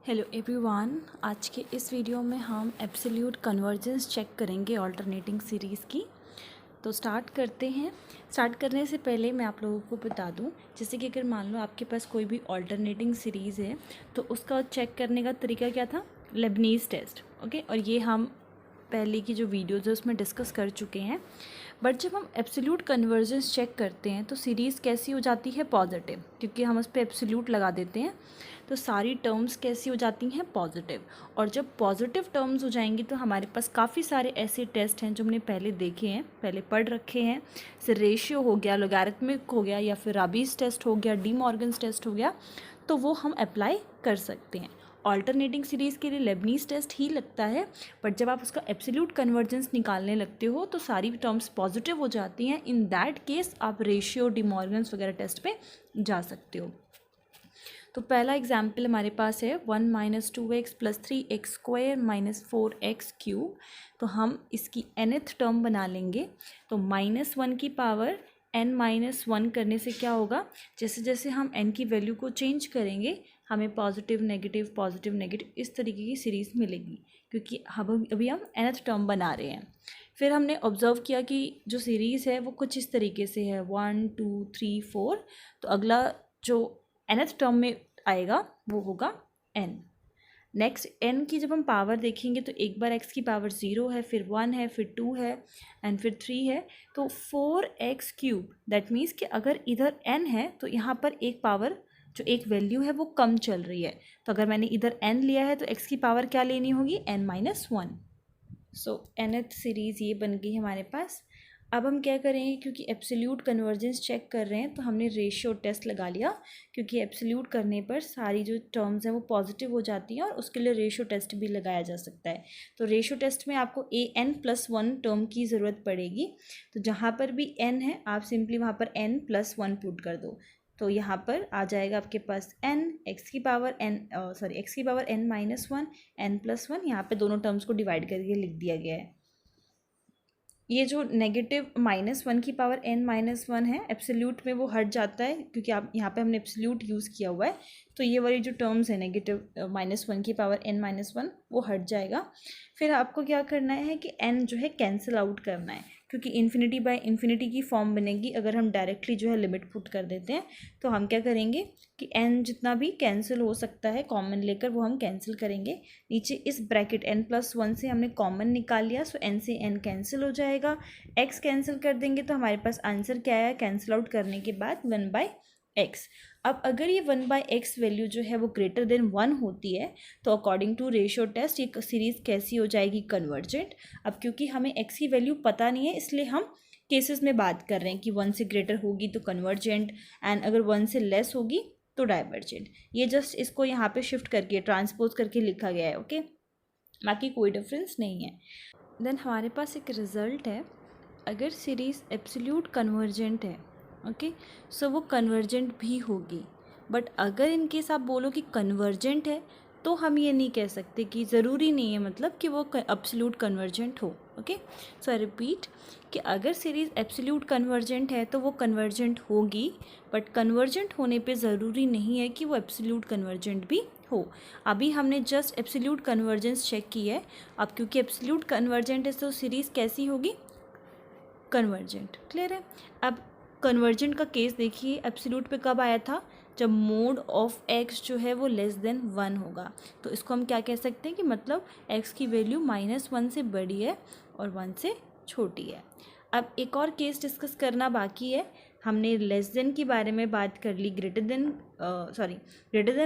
Hello everyone, आज के इस वीडियो में हम एब्सोल्यूट कन्वर्जेंस चेक करेंगे ऑल्टरनेटिंग सीरीज़ की। तो स्टार्ट करते हैं। स्टार्ट करने से पहले मैं आप लोगों को बता दूं, जैसे कि अगर मान लो आपके पास कोई भी ऑल्टरनेटिंग सीरीज़ है तो उसका चेक करने का तरीका क्या था, लेबनीज़ टेस्ट। ओके, और ये हम पहले की जो वीडियोज़ है उसमें डिस्कस कर चुके हैं। बट जब हम एब्सोल्यूट कन्वर्जेंस चेक करते हैं तो सीरीज़ कैसी हो जाती है, पॉजिटिव, क्योंकि हम उस पर एब्सोल्यूट लगा देते हैं तो सारी टर्म्स कैसी हो जाती हैं, पॉजिटिव। और जब पॉजिटिव टर्म्स हो जाएंगी तो हमारे पास काफ़ी सारे ऐसे टेस्ट हैं जो हमने पहले देखे हैं, पहले पढ़ रखे हैं। जैसे रेशियो हो गया, लोगैरिथमिक हो गया, या फिर राबीज टेस्ट हो गया, डी मॉर्गन्स टेस्ट हो गया, तो वो हम अप्लाई कर सकते हैं। ऑल्टरनेटिंग सीरीज़ के लिए लेबनीज़ टेस्ट ही लगता है, बट जब आप उसका एब्सोल्यूट कन्वर्जेंस निकालने लगते हो तो सारी टर्म्स पॉजिटिव हो जाती हैं। इन दैट केस आप रेशियो, डी मॉर्गन्स वगैरह टेस्ट पे जा सकते हो। तो पहला एग्जाम्पल हमारे पास है 1 - 2x + 3x² - 4x³ तो हम इसकी nth टर्म बना लेंगे। तो -1 की पावर n-1 करने से क्या होगा, जैसे जैसे हम n की वैल्यू को चेंज करेंगे हमें पॉजिटिव नेगेटिव इस तरीके की सीरीज़ मिलेगी, क्योंकि अभी हम nth टर्म बना रहे हैं। फिर हमने ऑब्जर्व किया कि जो सीरीज़ है वो कुछ इस तरीके से है 1 2 3 4। तो अगला जो nth टर्म में आएगा वो होगा n। नेक्स्ट n की जब हम पावर देखेंगे तो एक बार x की पावर 0 है, फिर 1 है, फिर 2 है एंड फिर 3 है, तो 4x³ दैट मीन्स कि अगर इधर n है तो यहाँ पर एक पावर जो एक वैल्यू है वो कम चल रही है। तो अगर मैंने इधर n लिया है तो x की पावर क्या लेनी होगी, n-1। सो nth सीरीज़ ये बन गई हमारे पास। अब हम क्या करेंगे, क्योंकि एब्सोल्यूट कन्वर्जेंस चेक कर रहे हैं तो हमने रेशियो टेस्ट लगा लिया, क्योंकि एब्सोल्यूट करने पर सारी जो टर्म्स हैं वो पॉजिटिव हो जाती हैं और उसके लिए रेशियो टेस्ट भी लगाया जा सकता है। तो रेशियो टेस्ट में आपको n+1 टर्म की ज़रूरत पड़ेगी। तो जहाँ पर भी n है आप सिंपली वहाँ पर n+1 पुट कर दो। तो यहाँ पर आ जाएगा आपके पास n, x की पावर n-1 n+1। यहाँ पे दोनों टर्म्स को डिवाइड करके लिख दिया गया है। ये जो नेगेटिव -1 की पावर n-1 है एब्सोल्यूट में वो हट जाता है, क्योंकि आप यहाँ पे हमने एब्सोल्यूट यूज़ किया हुआ है। तो ये वाली जो टर्म्स है नेगेटिव -1 की पावर n-1 वो हट जाएगा। फिर आपको क्या करना है कि n जो है कैंसिल आउट करना है, क्योंकि इन्फिनिटी बाय इन्फिनिटी की फॉर्म बनेगी अगर हम डायरेक्टली जो है लिमिट पुट कर देते हैं। तो हम क्या करेंगे कि n जितना भी कैंसिल हो सकता है कॉमन लेकर वो हम कैंसिल करेंगे। नीचे इस ब्रैकेट n+1 से हमने कॉमन निकाल लिया, सो n से n कैंसिल हो जाएगा। x कैंसिल कर देंगे तो हमारे पास आंसर क्या आया, कैंसिल आउट करने के बाद 1/x। अब अगर ये 1/x वैल्यू जो है वो ग्रेटर देन 1 होती है तो अकॉर्डिंग टू रेशियो टेस्ट ये सीरीज़ कैसी हो जाएगी, कन्वर्जेंट। अब क्योंकि हमें x की वैल्यू पता नहीं है इसलिए हम केसेस में बात कर रहे हैं कि 1 से ग्रेटर होगी तो कन्वर्जेंट एंड अगर 1 से लेस होगी तो डाइवर्जेंट। ये जस्ट इसको यहाँ पे शिफ्ट करके ट्रांसपोज करके लिखा गया है। ओके, बाकी कोई डिफरेंस नहीं है। देन हमारे पास एक रिज़ल्ट है, अगर सीरीज़ एब्सोल्यूट कन्वर्जेंट है, ओके, सो वो कन्वर्जेंट भी होगी। बट अगर इन केस आप बोलो कि कन्वर्जेंट है तो हम ये नहीं कह सकते कि ज़रूरी नहीं है मतलब कि वो एब्सोल्यूट कन्वर्जेंट हो। ओके, सो आई रिपीट कि अगर सीरीज़ एब्सोल्यूट कन्वर्जेंट है तो वो कन्वर्जेंट होगी, बट कन्वर्जेंट होने पे ज़रूरी नहीं है कि वो एब्सोल्यूट कन्वर्जेंट भी हो। अभी हमने जस्ट एब्सोल्यूट कन्वर्जेंस चेक की है। अब क्योंकि एब्सोल्यूट कन्वर्जेंट है तो सीरीज़ कैसी होगी, कन्वर्जेंट। क्लियर है। अब कन्वर्जेंट का केस देखिए एब्सोल्यूट पे कब आया था, जब मोड ऑफ x जो है वो लेस देन 1 होगा। तो इसको हम क्या कह सकते हैं कि मतलब x की वैल्यू -1 से बड़ी है और 1 से छोटी है। अब एक और केस डिस्कस करना बाकी है। हमने लेस देन के बारे में बात कर ली, greater than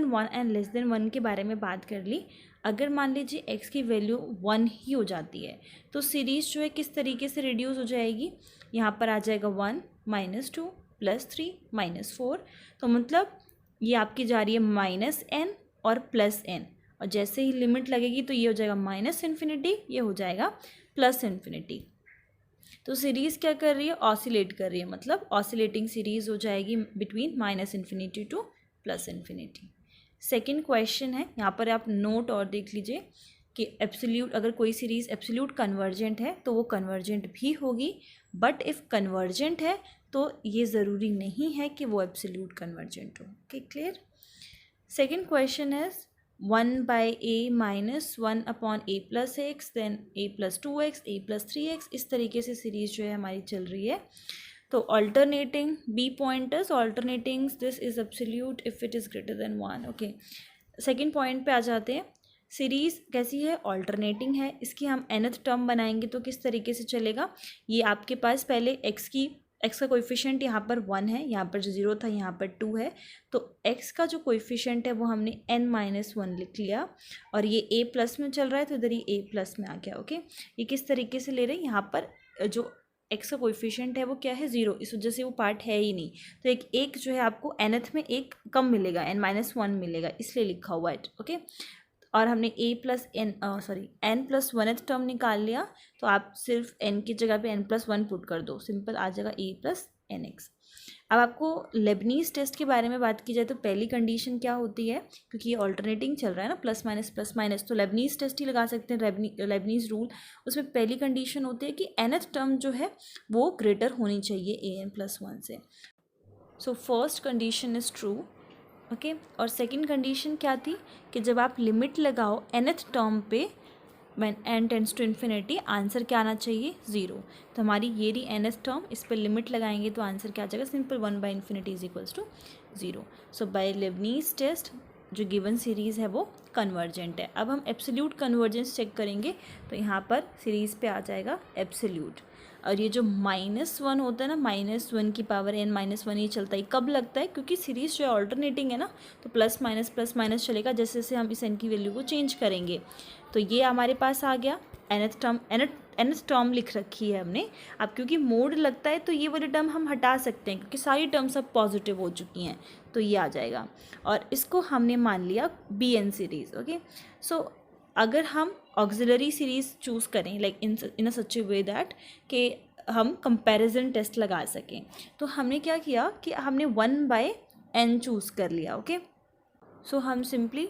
1 and less than 1 के बारे में बात कर ली। अगर मान लीजिए x की वैल्यू 1 ही हो जाती है तो सीरीज़ जो है किस तरीके से रिड्यूस हो जाएगी, यहाँ पर आ जाएगा 1 -2 +3 -4। तो मतलब ये आपकी जा रही है -n और +n, और जैसे ही लिमिट लगेगी तो ये हो जाएगा -∞, ये हो जाएगा +∞। तो सीरीज़ क्या कर रही है, ऑसिलेट कर रही है, मतलब ऑसिलेटिंग सीरीज़ हो जाएगी बिटवीन -∞ टू +∞। सेकेंड क्वेश्चन है, यहाँ पर आप नोट और देख लीजिए कि एब्सोल्यूट अगर कोई सीरीज़ एब्सोल्यूट कन्वर्जेंट है तो वो कन्वर्जेंट भी होगी, बट इफ़ कन्वर्जेंट है तो ये ज़रूरी नहीं है कि वो एब्सोल्यूट कन्वर्जेंट हो। Okay, clear. सेकेंड क्वेश्चन है 1/a-1/a+x, देन a+2x, a+3x, इस तरीके से सीरीज़ जो है हमारी चल रही है। तो alternating b pointers, alternating this is absolute if it is greater than 1। Okay, second point पे आ जाते हैं। सीरीज़ कैसी है? ऑल्टरनेटिंग है। इसकी हम nth टर्म बनाएंगे तो किस तरीके से चलेगा? ये आपके पास पहले x का कोएफिशिएंट यहाँ पर 1 है, यहाँ पर जो 0 था यहाँ पर 2 है, तो x का जो कोएफिशिएंट है वो हमने n-1 लिख लिया, और ये a प्लस में चल रहा है तो इधर ये a प्लस में आ गया। ओके, ये किस तरीके से ले रहे हैं? यहाँ पर जो x का कोएफिशिएंट है वो क्या है? 0, इस वजह से वो पार्ट है ही नहीं, तो एक जो है आपको nth में एक कम मिलेगा, n-1 मिलेगा, इसलिए लिखा हुआ है। ओके, और हमने n+1th टर्म निकाल लिया, तो आप सिर्फ n की जगह पे n+1 पुट कर दो, सिंपल आ जाएगा a+nx। अब आपको लेबनीज़ टेस्ट के बारे में बात की जाए तो पहली कंडीशन क्या होती है? क्योंकि ये ऑल्टरनेटिंग चल रहा है ना, प्लस माइनस, तो लेबनीज़ टेस्ट ही लगा सकते हैं, लेबनीज़ रूल। उसमें पहली कंडीशन होती है कि nth टर्म जो है वो ग्रेटर होनी चाहिए an+1 से। So first condition is true. Okay, और सेकंड कंडीशन क्या थी कि जब आप लिमिट लगाओ nth टर्म पे, when n tends to infinity, answer क्या आना चाहिए? 0। तो हमारी ये रही nth टर्म, इस पर लिमिट लगाएंगे तो आंसर क्या आ जाएगा? Simple 1/∞ is equals to 0। So by Leibniz test जो गिवन सीरीज़ है वो कन्वर्जेंट है। अब हम एब्सोल्यूट कन्वर्जेंस चेक करेंगे, तो यहाँ पर सीरीज़ पे आ जाएगा एब्सोल्यूट। और ये जो -1 होता है ना, -1 की पावर n-1, ये चलता है, कब लगता है? क्योंकि सीरीज़ जो है ऑल्टरनेटिंग है ना, तो प्लस माइनस चलेगा जैसे जैसे हम इस n की वैल्यू को चेंज करेंगे। तो ये हमारे पास आ गया nth टर्म लिख रखी है हमने। अब क्योंकि मोड लगता है तो ये वाली टर्म हम हटा सकते हैं, क्योंकि सारी टर्म्स अब पॉजिटिव हो चुकी हैं, तो ये आ जाएगा। और इसको हमने मान लिया bn सीरीज़। ओके, सो अगर हम ऑक्सिलरी सीरीज़ चूज़ करें, like in a such A way that कि हम कंपैरिजन टेस्ट लगा सकें, तो हमने क्या किया कि हमने 1/n चूज़ कर लिया। ओके, सो हम सिंपली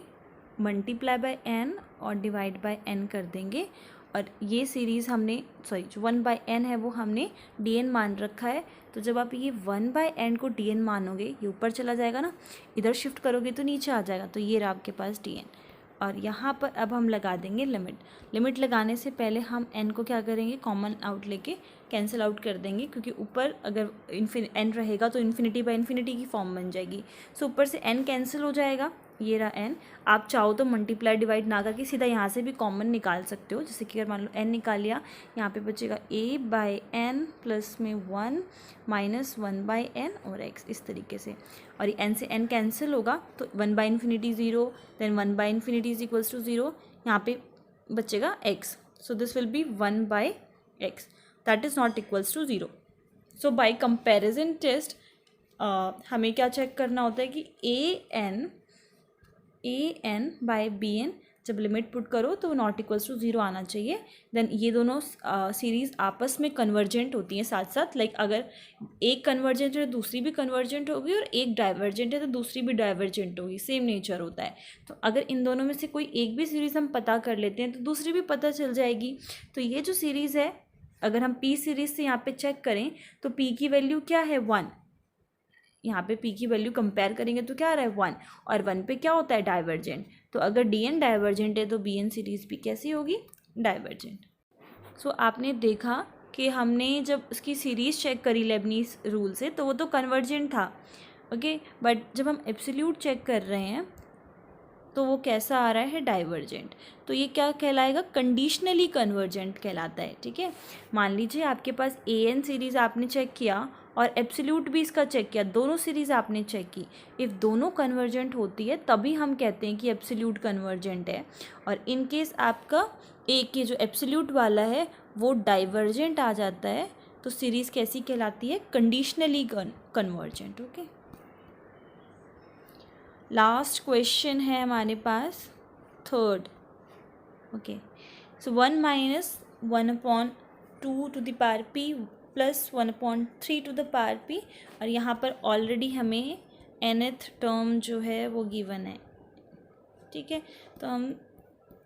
मल्टीप्लाई बाय n और डिवाइड बाय n कर देंगे, और ये सीरीज़ हमने जो 1/n है वो हमने dn मान रखा है। तो जब आप ये 1/n को dn मानोगे, ये ऊपर चला जाएगा ना, इधर शिफ्ट करोगे तो नीचे आ जाएगा, तो ये रहा आपके पास dn। और यहाँ पर अब हम लगा देंगे लिमिट लगाने से पहले हम n को क्या करेंगे? कॉमन आउट लेके कैंसिल आउट कर देंगे, क्योंकि ऊपर अगर n रहेगा तो ∞/∞ की फॉर्म बन जाएगी। सो ऊपर से n कैंसिल हो जाएगा, ये रहा n। आप चाहो तो मल्टीप्लाई डिवाइड ना करके सीधा यहाँ से भी कॉमन निकाल सकते हो, जैसे कि अगर मान लो n निकाल लिया, यहाँ पे बचेगा a/n प्लस में 1 माइनस 1/n और x, इस तरीके से। और n से n कैंसिल होगा तो 1/∞ 0, देन 1/∞ इज इक्वल्स टू 0, यहाँ पे बचेगा x। So this will be 1/x, that is not equals to 0। So by comparison test हमें क्या चेक करना होता है कि an बाय bn जब लिमिट पुट करो तो नॉट इक्वल्स टू 0 आना चाहिए। देन ये दोनों सीरीज़ आपस में कन्वर्जेंट होती हैं साथ साथ, लाइक अगर एक कन्वर्जेंट है तो दूसरी भी कन्वर्जेंट होगी, और एक डाइवर्जेंट है तो दूसरी भी डाइवर्जेंट होगी, सेम नेचर होता है। तो अगर इन दोनों में से कोई एक भी सीरीज़ हम पता कर लेते हैं तो दूसरी भी पता चल जाएगी। तो ये जो सीरीज़ है, अगर हम p सीरीज़ से यहाँ पे चेक करें तो p की वैल्यू क्या है? 1। यहाँ पे p की वैल्यू कंपेयर करेंगे तो क्या आ रहा है? 1, और 1 पे क्या होता है? डाइवर्जेंट। तो अगर dn डाइवर्जेंट है तो bn सीरीज़ भी कैसी होगी? डाइवर्जेंट। सो आपने देखा कि हमने जब उसकी सीरीज़ चेक करी लेबनीज़ रूल से तो वो तो कन्वर्जेंट था। ओके, बट जब हम एब्सोल्यूट चेक कर रहे हैं तो वो कैसा आ रहा है? डाइवर्जेंट। तो ये क्या कहलाएगा? कंडीशनली कन्वर्जेंट कहलाता है। ठीक है, मान लीजिए आपके पास an सीरीज़ आपने चेक किया और एब्सोल्यूट भी इसका चेक किया, दोनों सीरीज़ आपने चेक की, इफ़ दोनों कन्वर्जेंट होती है तभी हम कहते हैं कि एब्सोल्यूट कन्वर्जेंट है। और इन केस आपका एक ये जो एब्सोल्यूट वाला है वो डाइवर्जेंट आ जाता है, तो सीरीज़ कैसी कहलाती है? Conditionally convergent. Okay, last question है हमारे पास, थर्ड। ओके, सो 1 माइनस 1/2p प्लस 1/3p, और यहाँ पर ऑलरेडी हमें nth टर्म जो है वो गिवन है। ठीक है, तो हम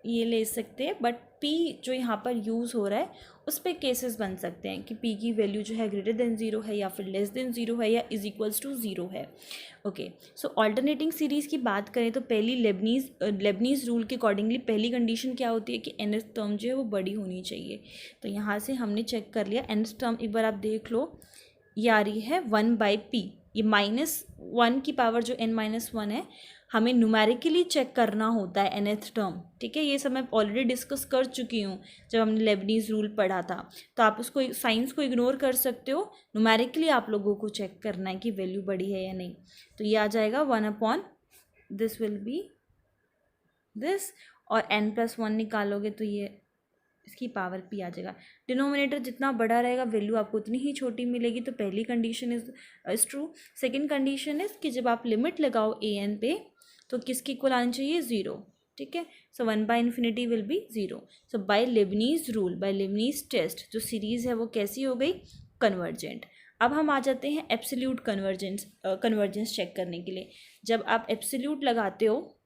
ये ले सकते हैं, बट p जो यहाँ पर यूज़ हो रहा है उस पर केसेस बन सकते हैं कि पी की वैल्यू जो है ग्रेटर देन ज़ीरो है या फिर लेस देन ज़ीरो है या इज इक्वल्स टू ज़ीरो है। ओके, सो ऑल्टरनेटिंग सीरीज़ की बात करें तो पहली लेबनीज़ रूल के अकॉर्डिंगली पहली कंडीशन क्या होती है कि nth टर्म जो है वो बड़ी होनी चाहिए। तो यहाँ से हमने चेक कर लिया nth टर्म, एक बार आप देख लो, ये आ रही है 1/p। ये -1 की पावर जो n-1 है, हमें न्यूमेरिकली चेक करना होता है nth टर्म, ठीक है। ये सब मैं ऑलरेडी डिस्कस कर चुकी हूँ जब हमने लेबनीज़ रूल पढ़ा था। तो आप उसको साइंस को इग्नोर कर सकते हो, न्यूमेरिकली आप लोगों को चेक करना है कि वैल्यू बड़ी है या नहीं। तो ये आ जाएगा 1 दिस विल बी दिस, और n+1 निकालोगे तो ये इसकी पावर p आ जाएगा। डिनोमिनेटर जितना बड़ा रहेगा वैल्यू आपको उतनी ही छोटी मिलेगी। तो पहली condition is true. Second condition is कि जब आप लिमिट लगाओ an पे तो किसकी इक्वल आनी चाहिए, ज़ीरो, ठीक है। So 1/∞ will be zero. So by Leibniz rule, by Leibniz test, जो सीरीज़ है वो कैसी हो गई, कन्वर्जेंट। अब हम आ जाते हैं एब्सोल्यूट कन्वर्जेंस चेक करने के लिए। जब आप एब्सोल्यूट लगाते हो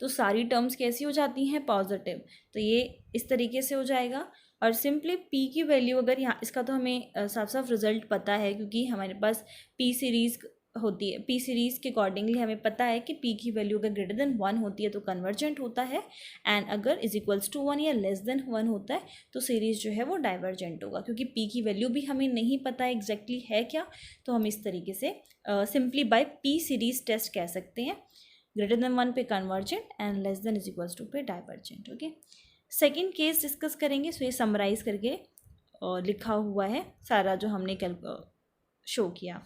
तो सारी टर्म्स कैसी हो जाती हैं, पॉजिटिव। तो ये इस तरीके से हो जाएगा। और सिंपली p की वैल्यू, अगर यहाँ इसका तो हमें साफ साफ रिजल्ट पता है क्योंकि हमारे पास p सीरीज़ होती है। p सीरीज़ के अकॉर्डिंगली हमें पता है कि p की वैल्यू अगर ग्रेटर देन 1 होती है तो कन्वर्जेंट होता है, एंड अगर इज इक्वल्स टू 1 या लेस देन 1 होता है तो सीरीज़ जो है वो डाइवर्जेंट होगा। क्योंकि p की वैल्यू भी हमें नहीं पता है एग्जैक्टली है क्या, तो हम इस तरीके से simply by p series test कह सकते हैं, ग्रेटर देन 1 पे convergent and less than is equals to पे divergent. Okay, second case discuss करेंगे। सो ये समराइज करके लिखा हुआ है सारा जो हमने शो किया।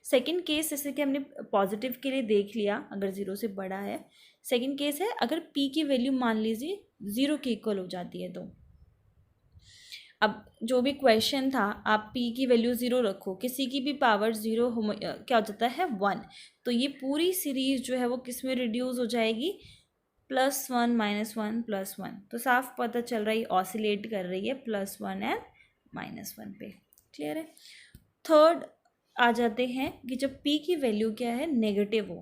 सेकंड केस जैसे कि हमने पॉजिटिव के लिए देख लिया, अगर ज़ीरो से बड़ा है। सेकंड केस है अगर p की वैल्यू मान लीजिए ज़ीरो के इक्वल हो जाती है। तो अब जो भी क्वेश्चन था, आप p की वैल्यू ज़ीरो रखो, किसी की भी पावर ज़ीरो क्या हो जाता है, 1। तो ये पूरी सीरीज़ जो है वो किस में रिड्यूस हो जाएगी, +1 -1 +1। तो साफ पता चल रहा है ऑसिलेट कर रही है +1 एंड -1 पे। क्लियर है। थर्ड आ जाते हैं कि जब p की वैल्यू क्या है, नेगेटिव हो,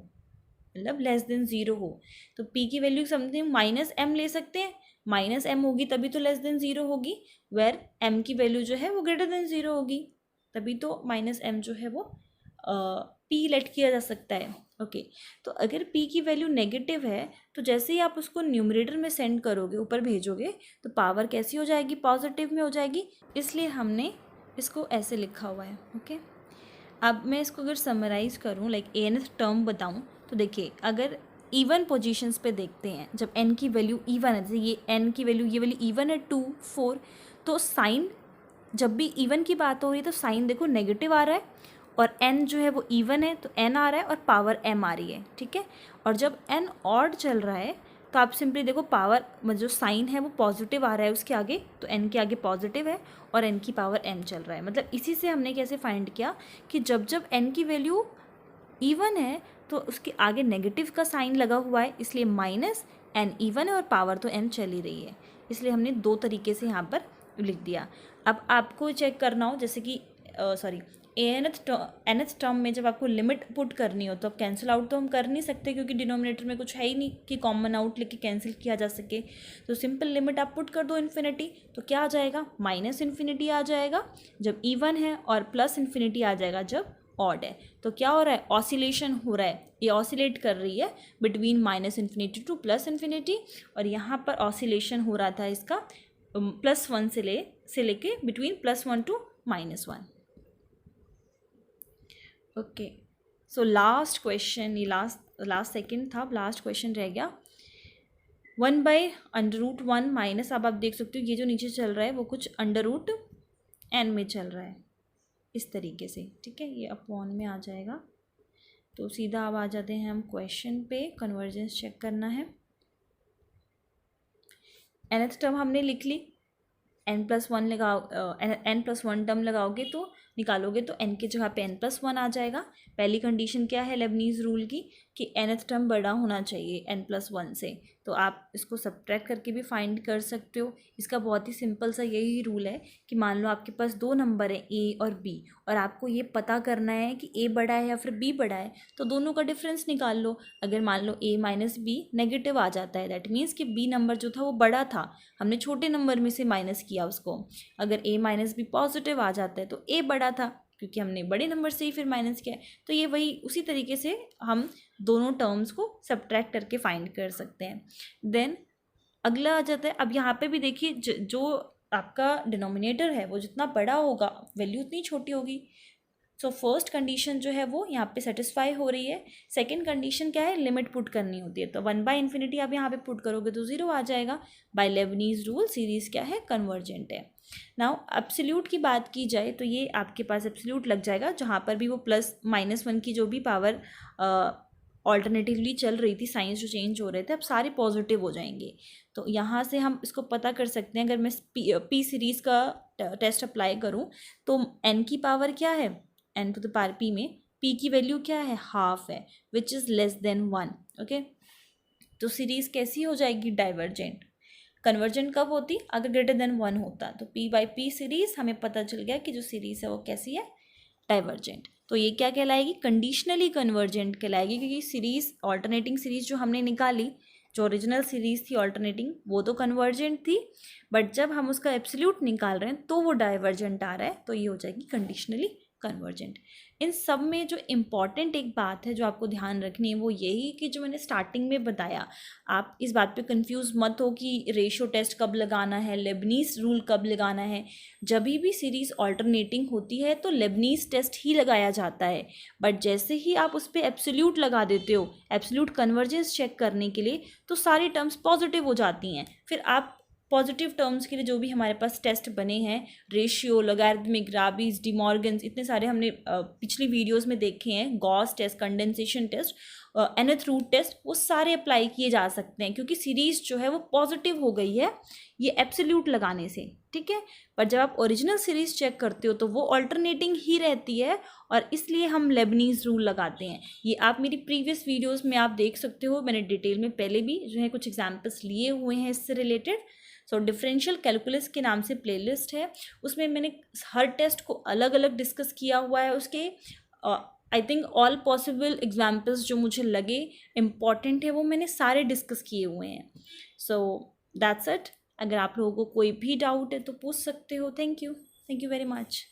मतलब लेस देन ज़ीरो हो। तो p की वैल्यू समथिंग -m ले सकते हैं, -m होगी तभी तो लेस देन ज़ीरो होगी, वेर m की वैल्यू जो है वो ग्रेटर देन ज़ीरो होगी, तभी तो -m जो है वो p लेट किया जा सकता है। ओके, तो अगर p की वैल्यू नेगेटिव है तो जैसे ही आप उसको न्यूमरेटर में सेंड करोगे, ऊपर भेजोगे, तो पावर कैसी हो जाएगी, पॉजिटिव में हो जाएगी। इसलिए हमने इसको ऐसे लिखा हुआ है। ओके, अब मैं इसको अगर समराइज़ करूँ, लाइक nth टर्म बताऊँ, तो देखिए अगर इवन पोजीशंस पे देखते हैं, जब n की वैल्यू इवन है, जैसे ये n की वैल्यू, ये वाली इवन है 2 4, तो साइन, जब भी इवन की बात हो रही है तो साइन देखो नेगेटिव आ रहा है, और n जो है वो इवन है तो n आ रहा है और पावर m आ रही है, ठीक है। और जब n ऑड चल रहा है तो आप सिंपली देखो पावर जो साइन है वो पॉजिटिव आ रहा है उसके आगे, तो n के आगे पॉजिटिव है और n की पावर m चल रहा है। मतलब इसी से हमने कैसे फाइंड किया कि जब जब n की वैल्यू इवन है तो उसके आगे नेगेटिव का साइन लगा हुआ है, इसलिए -n इवन है और पावर तो m चल ही रही है, इसलिए हमने दो तरीके से यहाँ पर लिख दिया। अब आपको चेक करना हो, जैसे कि सॉरी nth टर्म में जब आपको लिमिट पुट करनी हो तो अब कैंसिल आउट तो हम कर नहीं सकते क्योंकि डिनोमिनेटर में कुछ है ही नहीं कि कॉमन आउट लेके कैंसिल किया जा सके। तो सिंपल लिमिट आप पुट कर दो इन्फिनिटी, तो क्या आ जाएगा, -∞ आ जाएगा जब इवन है और +∞ आ जाएगा जब ऑड है। तो क्या हो रहा है, ऑसिलेशन हो रहा है, ये ऑसिलेट कर रही है बिटवीन -∞ टू +∞, और यहाँ पर ऑसिलेशन हो रहा था इसका +1 से लेके between +1 to -1। Okay, so last question, ये लास्ट सेकंड था, लास्ट क्वेश्चन रह गया। 1/√1 माइनस, अब आप देख सकते हो ये जो नीचे चल रहा है वो कुछ √n में चल रहा है इस तरीके से, ठीक है, ये अपॉन में आ जाएगा। तो सीधा अब आ जाते हैं हम क्वेश्चन पे, कन्वर्जेंस चेक करना है। nth टर्म हमने लिख ली, n+1 लगाओ, n+1 टर्म लगाओगे तो निकालोगे तो n की जगह पे n+1 आ जाएगा। पहली कंडीशन क्या है लेबनीज़ रूल की, कि nth टर्म बड़ा होना चाहिए n+1 से, तो आप इसको सब्ट्रैक्ट करके भी फाइंड कर सकते हो। इसका बहुत ही सिंपल सा यही रूल है कि मान लो आपके पास दो नंबर है a और b, और आपको ये पता करना है कि a बड़ा है या फिर b बड़ा है, तो दोनों का डिफरेंस निकाल लो। अगर मान लो a माइनस बी नेगेटिव आ जाता है, दैट मीन्स कि b नंबर जो था वो बड़ा था, हमने छोटे नंबर में से माइनस किया उसको। अगर a माइनस बी पॉजिटिव आ जाता है तो a बड़ा था, क्योंकि हमने बड़े नंबर से ही फिर माइनस किया है। तो ये वही उसी तरीके से हम दोनों टर्म्स को सब्ट्रैक्ट करके फाइंड कर सकते हैं। देन अगला आ जाता है, अब यहाँ पे भी देखिए जो आपका डिनोमिनेटर है वो जितना बड़ा होगा वैल्यू उतनी छोटी होगी। सो फर्स्ट कंडीशन जो है वो यहाँ पे सेटिस्फाई हो रही है। सेकंड कंडीशन क्या है, लिमिट पुट करनी होती है, तो 1/∞ आप यहाँ पे पुट करोगे तो 0 आ जाएगा। बाय लेबनीज रूल सीरीज क्या है, कन्वर्जेंट है। नाउ एब्सोल्यूट की बात की जाए तो ये आपके पास एब्सोल्यूट लग जाएगा, जहाँ पर भी वो +-1 की जो भी पावर ऑल्टरनेटिवली चल रही थी, साइंस जो चेंज हो रहे थे, अब सारे पॉजिटिव हो जाएंगे। तो यहाँ से हम इसको पता कर सकते हैं, अगर मैं पी सीरीज़ का टेस्ट अप्लाई करूँ तो n की पावर क्या है, n to the power p में p की वैल्यू क्या है, हाफ है, विच इज़ <<1 ओके। तो सीरीज़ कैसी हो जाएगी, डाइवर्जेंट। कन्वर्जेंट कब होती, अगर >1 होता, तो p/p सीरीज़ हमें पता चल गया कि जो सीरीज़ है वो कैसी है, डाइवर्जेंट। तो ये क्या कहलाएगी, कंडीशनली कन्वर्जेंट कहलाएगी, क्योंकि सीरीज़ ऑल्टरनेटिंग सीरीज़ जो हमने निकाली, जो ओरिजिनल सीरीज़ थी ऑल्टरनेटिंग, वो तो कन्वर्जेंट थी, बट जब हम उसका एब्सोल्यूट निकाल रहे हैं तो वो डाइवर्जेंट आ रहा है, तो ये हो जाएगी कंडीशनली कन्वर्जेंट। इन सब में जो इम्पॉर्टेंट एक बात है जो आपको ध्यान रखनी है वो यही कि जो मैंने स्टार्टिंग में बताया, आप इस बात पे कंफ्यूज मत हो कि रेशियो टेस्ट कब लगाना है, लेबनीज रूल कब लगाना है। जब भी सीरीज़ ऑल्टरनेटिंग होती है तो लेबनीज टेस्ट ही लगाया जाता है, बट जैसे ही आप उस पर एब्सोल्यूट लगा देते हो, एब्सोल्यूट कन्वर्जेंस चेक करने के लिए, तो सारी टर्म्स पॉजिटिव हो जाती हैं। फिर आप पॉजिटिव टर्म्स के लिए जो भी हमारे पास टेस्ट बने हैं, रेशियो, लॉगरिथमिक, राबीज, डिमॉर्गन्स, इतने सारे हमने पिछली वीडियोस में देखे हैं, Gauss test, condensation test, nth root test, वो सारे अप्लाई किए जा सकते हैं, क्योंकि सीरीज़ जो है वो पॉजिटिव हो गई है ये एब्सोल्यूट लगाने से, ठीक है। पर जब आप ओरिजिनल सीरीज़ चेक करते हो तो वो ऑल्टरनेटिंग ही रहती है, और इसलिए हम लेबनीज रूल लगाते हैं। ये आप मेरी प्रीवियस वीडियोस में आप देख सकते हो, मैंने डिटेल में पहले भी जो है कुछ एग्जाम्पल्स लिए हुए हैं इससे रिलेटेड। सो डिफरेंशियल कैलकुलस के नाम से प्लेलिस्ट है, उसमें मैंने हर टेस्ट को अलग अलग डिस्कस किया हुआ है। उसके I think all possible examples जो मुझे लगे इम्पॉर्टेंट है वो मैंने सारे डिस्कस किए हुए हैं। So that's it. अगर आप लोगों को कोई भी डाउट है तो पूछ सकते हो। Thank you very much.